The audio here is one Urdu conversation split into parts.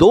2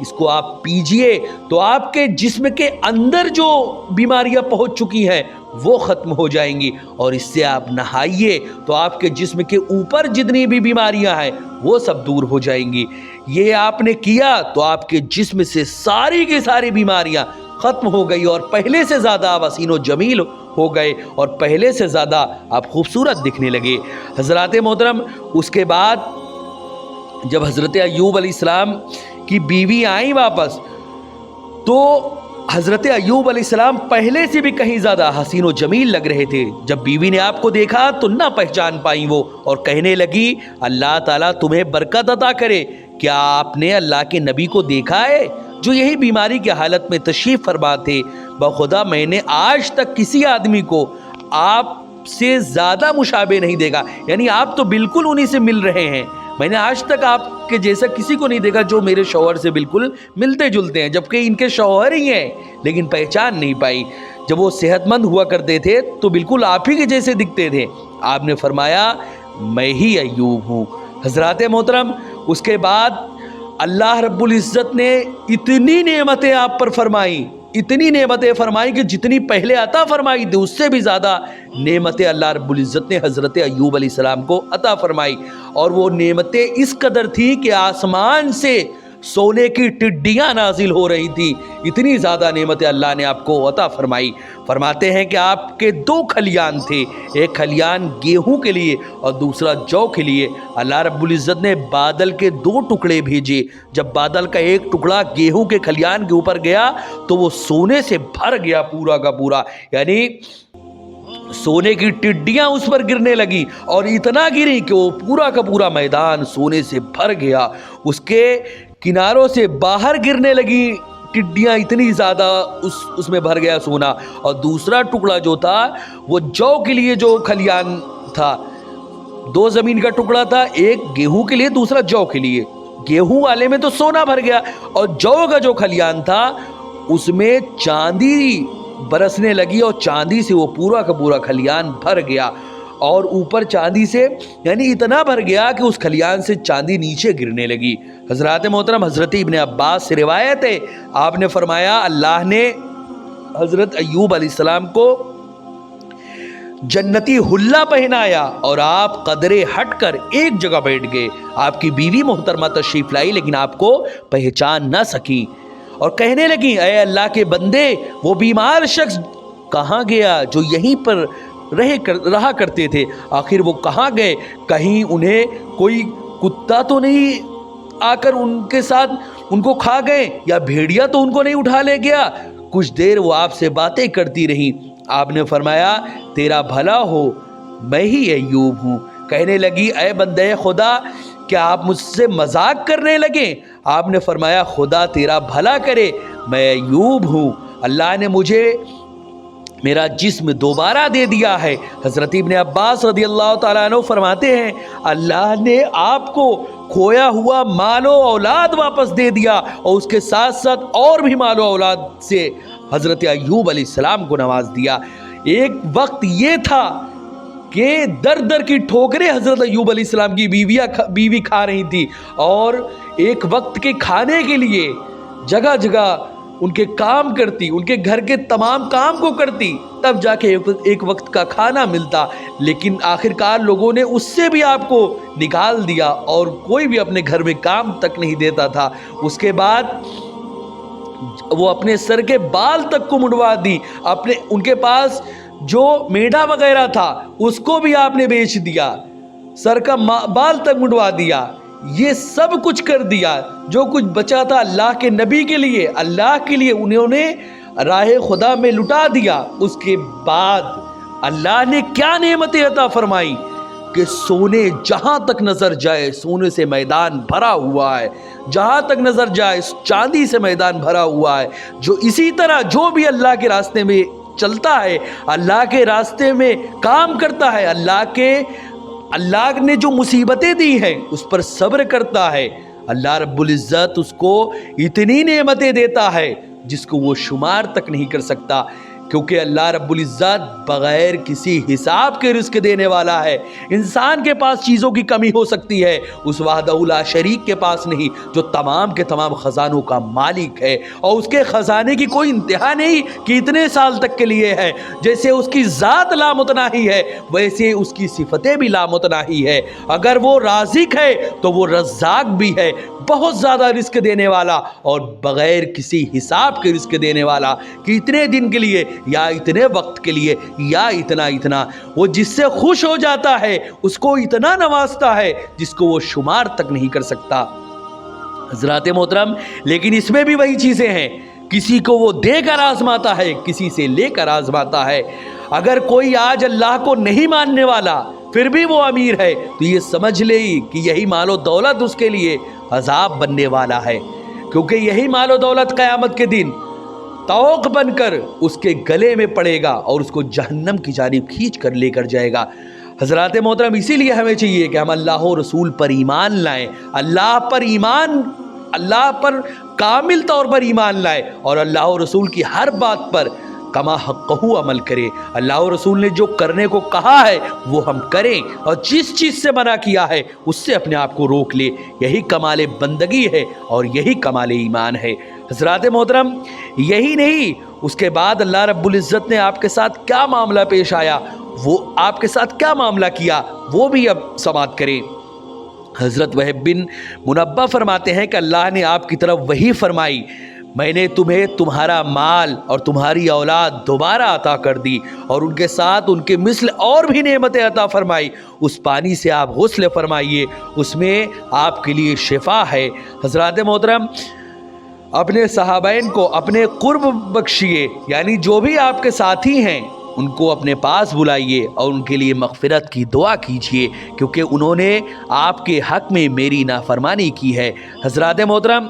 اس کو آپ پیجئے تو آپ کے جسم کے اندر جو بیماریاں پہنچ چکی ہیں وہ ختم ہو جائیں گی، اور اس سے آپ نہائیے تو آپ کے جسم کے اوپر جتنی بھی بیماریاں ہیں وہ سب دور ہو جائیں گی۔ یہ آپ نے کیا تو آپ کے جسم سے ساری کی ساری بیماریاں ختم ہو گئی، اور پہلے سے زیادہ آپ حسین و جمیل ہو گئے، اور پہلے سے زیادہ آپ خوبصورت دکھنے لگے۔ حضرات محترم، اس کے بعد جب حضرت ایوب علیہ السلام کی بیوی آئیں واپس، تو حضرت ایوب علیہ السلام پہلے سے بھی کہیں زیادہ حسین و جمیل لگ رہے تھے۔ جب بیوی نے آپ کو دیکھا تو نہ پہچان پائیں وہ، اور کہنے لگی اللہ تعالیٰ تمہیں برکت عطا کرے، کیا آپ نے اللہ کے نبی کو دیکھا ہے جو یہی بیماری کی حالت میں تشریف فرما تھے؟ بخدا میں نے آج تک کسی آدمی کو آپ سے زیادہ مشابہ نہیں دیکھا، یعنی آپ تو بالکل انہی سے مل رہے ہیں، میں نے آج تک آپ کے جیسا کسی کو نہیں دیکھا جو میرے شوہر سے بالکل ملتے جلتے ہیں، جبکہ ان کے شوہر ہی ہیں، لیکن پہچان نہیں پائی۔ جب وہ صحت مند ہوا کرتے تھے تو بالکل آپ ہی کے جیسے دکھتے تھے۔ آپ نے فرمایا میں ہی ایوب ہوں۔ حضرات محترم، اس کے بعد اللہ رب العزت نے اتنی نعمتیں آپ پر فرمائی، اتنی نعمتیں فرمائی کہ جتنی پہلے عطا فرمائی تھی اس سے بھی زیادہ نعمتیں اللہ رب العزت نے حضرت ایوب علیہ السلام کو عطا فرمائی، اور وہ نعمتیں اس قدر تھی کہ آسمان سے سونے کی ٹڈیاں نازل ہو رہی تھی، اتنی زیادہ نعمتیں اللہ نے آپ کو عطا فرمائی۔ فرماتے ہیں کہ آپ کے دو کھلیان تھے، ایک کھلیان گیہوں کے لیے اور دوسرا جو کے لیے۔ اللہ رب العزت نے بادل کے دو ٹکڑے بھیجے، جب بادل کا ایک ٹکڑا گیہوں کے کھلیان کے اوپر گیا تو وہ سونے سے بھر گیا پورا کا پورا، یعنی سونے کی ٹڈیاں اس پر گرنے لگی، اور اتنا گری کہ وہ پورا کا پورا میدان سونے سے بھر گیا، اس کے کناروں سے باہر گرنے لگی ٹڈیاں، اتنی زیادہ اس میں بھر گیا سونا۔ اور دوسرا ٹکڑا جو تھا وہ جو کے لیے، جو کھلیان تھا، دو زمین کا ٹکڑا تھا، ایک گیہوں کے لیے دوسرا جو کے لیے۔ گیہوں والے میں تو سونا بھر گیا، اور جو کا جو کھلیان تھا اس میں چاندی برسنے لگی، اور چاندی سے وہ پورا کا پورا کھلیان بھر گیا، اور اوپر چاندی سے یعنی اتنا بھر گیا کہ اس کھلیان سے چاندی نیچے گرنے لگی۔ حضرات محترم، حضرت ابن عباس سے روایت ہے، آپ نے فرمایا اللہ نے حضرت ایوب علیہ السلام کو جنتی حلہ پہنایا، اور آپ قدرے ہٹ کر ایک جگہ بیٹھ گئے۔ آپ کی بیوی محترمہ تشریف لائی لیکن آپ کو پہچان نہ سکی، اور کہنے لگی اے اللہ کے بندے، وہ بیمار شخص کہاں گیا جو یہیں پر رہا کرتے تھے؟ آخر وہ کہاں گئے؟ کہیں انہیں کوئی کتا تو نہیں آ کر ان کے ساتھ ان کو کھا گئے، یا بھیڑیا تو ان کو نہیں اٹھا لے گیا؟ کچھ دیر وہ آپ سے باتیں کرتی رہی۔ آپ نے فرمایا تیرا بھلا ہو، میں ہی ایوب ہوں۔ کہنے لگی اے بندے خدا، کیا آپ مجھ سے مذاق کرنے لگے؟ آپ نے فرمایا خدا تیرا بھلا کرے، میں ایوب ہوں، اللہ نے مجھے میرا جسم دوبارہ دے دیا ہے۔ حضرت ابن عباس رضی اللہ تعالیٰ عنہ فرماتے ہیں اللہ نے آپ کو کھویا ہوا مال و اولاد واپس دے دیا، اور اس کے ساتھ ساتھ اور بھی مال و اولاد سے حضرت ایوب علیہ السلام کو نواز دیا۔ ایک وقت یہ تھا کہ در در کی ٹھوکریں حضرت ایوب علیہ السلام کی بیوی کھا رہی تھی، اور ایک وقت کے کھانے کے لیے جگہ جگہ ان کے کام کرتی، ان کے گھر کے تمام کام کو کرتی، تب جا کے ایک وقت کا کھانا ملتا، لیکن آخرکار لوگوں نے اس سے بھی آپ کو نکال دیا، اور کوئی بھی اپنے گھر میں کام تک نہیں دیتا تھا۔ اس کے بعد وہ اپنے سر کے بال تک کو منڈوا دی، ان کے پاس جو میڈا وغیرہ تھا اس کو بھی آپ نے بیچ دیا، سر کا بال تک منڈوا دیا، یہ سب کچھ کر دیا۔ جو کچھ بچا تھا اللہ کے نبی کے لیے، اللہ کے لیے انہوں نے راہ خدا میں لٹا دیا۔ اس کے بعد اللہ نے کیا نعمتیں عطا فرمائی کہ سونے جہاں تک نظر جائے سونے سے میدان بھرا ہوا ہے، جہاں تک نظر جائے چاندی سے میدان بھرا ہوا ہے۔ جو اسی طرح جو بھی اللہ کے راستے میں چلتا ہے، اللہ کے راستے میں کام کرتا ہے، اللہ نے جو مصیبتیں دی ہیں اس پر صبر کرتا ہے، اللہ رب العزت اس کو اتنی نعمتیں دیتا ہے جس کو وہ شمار تک نہیں کر سکتا، کیونکہ اللہ رب العزت بغیر کسی حساب کے رزق دینے والا ہے۔ انسان کے پاس چیزوں کی کمی ہو سکتی ہے، اس وحدہ لا شریک کے پاس نہیں، جو تمام کے تمام خزانوں کا مالک ہے، اور اس کے خزانے کی کوئی انتہا نہیں کہ اتنے سال تک کے لیے ہے۔ جیسے اس کی ذات لامتناہی ہے، ویسے اس کی صفتیں بھی لامتناہی ہے۔ اگر وہ رازق ہے تو وہ رزاق بھی ہے، بہت زیادہ رزق دینے والا اور بغیر کسی حساب کے رزق دینے والا، کہ اتنے دن کے لیے یا اتنے وقت کے لیے یا اتنا۔ وہ جس سے خوش ہو جاتا ہے اس کو اتنا نوازتا ہے جس کو وہ شمار تک نہیں کر سکتا۔ حضرات محترم، لیکن اس میں بھی وہی چیزیں ہیں، کسی کو وہ دے کر آزماتا ہے، کسی سے لے کر آزماتا ہے۔ اگر کوئی آج اللہ کو نہیں ماننے والا پھر بھی وہ امیر ہے تو یہ سمجھ لے کہ یہی مال و دولت اس کے لیے عذاب بننے والا ہے، کیونکہ یہی مال و دولت قیامت کے دن طوق بن کر اس کے گلے میں پڑے گا اور اس کو جہنم کی جانب کھینچ کر لے کر جائے گا۔ حضرات محترم، اسی لیے ہمیں چاہیے کہ ہم اللہ و رسول پر ایمان لائیں، اللہ پر کامل طور پر ایمان لائے اور اللہ و رسول کی ہر بات پر کما حقہ عمل کرے۔ اللہ و رسول نے جو کرنے کو کہا ہے وہ ہم کریں، اور جس چیز سے منع کیا ہے اس سے اپنے آپ کو روک لے۔ یہی کمال بندگی ہے اور یہی کمال ایمان ہے۔ حضرات محترم، یہی نہیں، اس کے بعد اللہ رب العزت نے آپ کے ساتھ کیا معاملہ پیش آیا، وہ آپ کے ساتھ کیا معاملہ کیا، وہ بھی اب سماعت کریں۔ حضرت وہب بن منبہ فرماتے ہیں کہ اللہ نے آپ کی طرف وحی فرمائی، میں نے تمہیں تمہارا مال اور تمہاری اولاد دوبارہ عطا کر دی اور ان کے ساتھ ان کے مثل اور بھی نعمتیں عطا فرمائی۔ اس پانی سے آپ غسل فرمائیے، اس میں آپ کے لیے شفا ہے۔ حضرات محترم، اپنے صحابین کو اپنے قرب بخشیے، یعنی جو بھی آپ کے ساتھی ہیں ان کو اپنے پاس بلائیے اور ان کے لیے مغفرت کی دعا کیجیے، کیونکہ انہوں نے آپ کے حق میں میری نافرمانی کی ہے۔ حضرات محترم،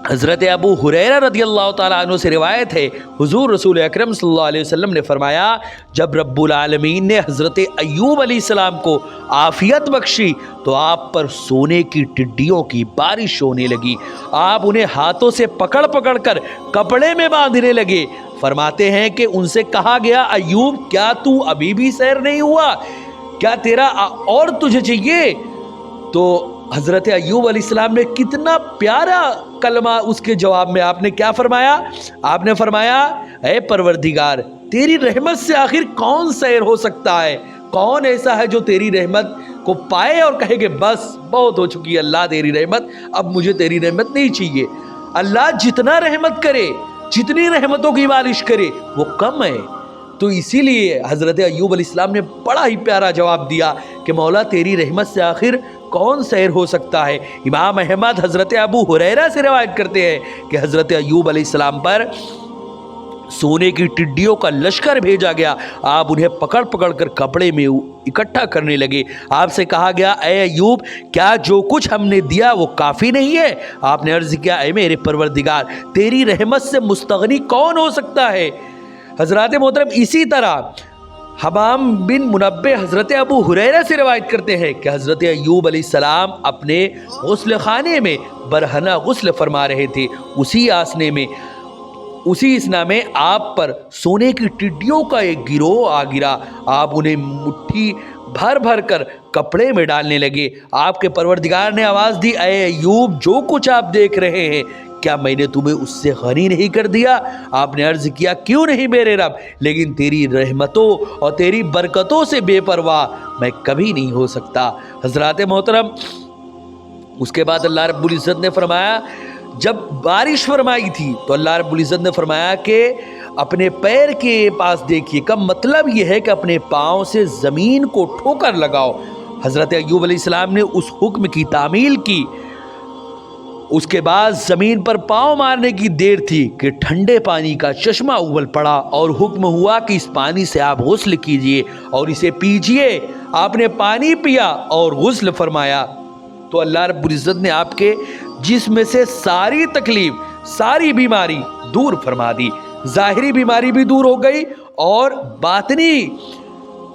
حضرت ابو ہریرہ رضی اللہ تعالیٰ عنہ سے روایت ہے، حضور رسول اکرم صلی اللہ علیہ وسلم نے فرمایا، جب رب العالمین نے حضرت ایوب علیہ السلام کو عافیت بخشی تو آپ پر سونے کی ٹڈیوں کی بارش ہونے لگی۔ آپ انہیں ہاتھوں سے پکڑ پکڑ کر کپڑے میں باندھنے لگے۔ فرماتے ہیں کہ ان سے کہا گیا، ایوب کیا تو ابھی بھی سیر نہیں ہوا؟ کیا تیرا اور تجھے چاہیے؟ تو حضرت ایوب علیہ السلام نے کتنا پیارا کلمہ اس کے جواب میں آپ نے کیا فرمایا؟ آپ نے فرمایا، اے پروردگار، تیری رحمت سے آخر کون سیر ہو سکتا ہے؟ کون ایسا ہے جو تیری رحمت کو پائے اور کہے کہ بس بہت ہو چکی ہے اللہ تیری رحمت، اب مجھے تیری رحمت نہیں چاہیے۔ اللہ جتنا رحمت کرے، جتنی رحمتوں کی بارش کرے وہ کم ہے۔ تو اسی لیے حضرت ایوب علیہ السلام نے بڑا ہی پیارا جواب دیا کہ مولا تیری رحمت سے آخر کون سیر ہو سکتا ہے۔ امام احمد حضرت ابو ہریرہ سے روایت کرتے ہیں کہ حضرت ایوب علیہ السلام پر سونے کی ٹڈیوں کا لشکر بھیجا گیا، آپ انہیں پکڑ پکڑ کر کپڑے میں اکٹھا کرنے لگے۔ آپ سے کہا گیا، اے ایوب، کیا جو کچھ ہم نے دیا وہ کافی نہیں ہے؟ آپ نے عرض کیا، اے میرے پروردگار، تیری رحمت سے مستغنی کون ہو سکتا ہے؟ حضرات محترم، اسی طرح حمام بن منبہ حضرت ابو ہریرہ سے روایت کرتے ہیں کہ حضرت ایوب علیہ السلام اپنے غسل خانے میں برہنہ غسل فرما رہے تھے، اسی اسنا میں آپ پر سونے کی ٹڈیوں کا ایک گروہ آ گرا۔ آپ انہیں مٹھی بھر بھر کر کپڑے میں ڈالنے لگے۔ آپ کے پروردگار نے آواز دی، اے ایوب، جو کچھ آپ دیکھ رہے ہیں کیا میں نے تمہیں اس سے غنی نہیں کر دیا؟ آپ نے عرض کیا، کیوں نہیں میرے رب، لیکن تیری رحمتوں اور تیری برکتوں سے بے پرواہ میں کبھی نہیں ہو سکتا۔ حضرات محترم، اس کے بعد اللہ رب العزت نے فرمایا، جب بارش فرمائی تھی تو اللہ رب العزت نے فرمایا کہ اپنے پیر کے پاس دیکھیے، کا مطلب یہ ہے کہ اپنے پاؤں سے زمین کو ٹھوکر لگاؤ۔ حضرت ایوب علیہ السلام نے اس حکم کی تعمیل کی۔ اس کے بعد زمین پر پاؤں مارنے کی دیر تھی کہ ٹھنڈے پانی کا چشمہ ابل پڑا اور حکم ہوا کہ اس پانی سے آپ غسل کیجئے اور اسے پیجئے۔ آپ نے پانی پیا اور غسل فرمایا تو اللہ رب العزت نے آپ کے جسم سے ساری تکلیف، ساری بیماری دور فرما دی۔ ظاہری بیماری بھی دور ہو گئی اور باطنی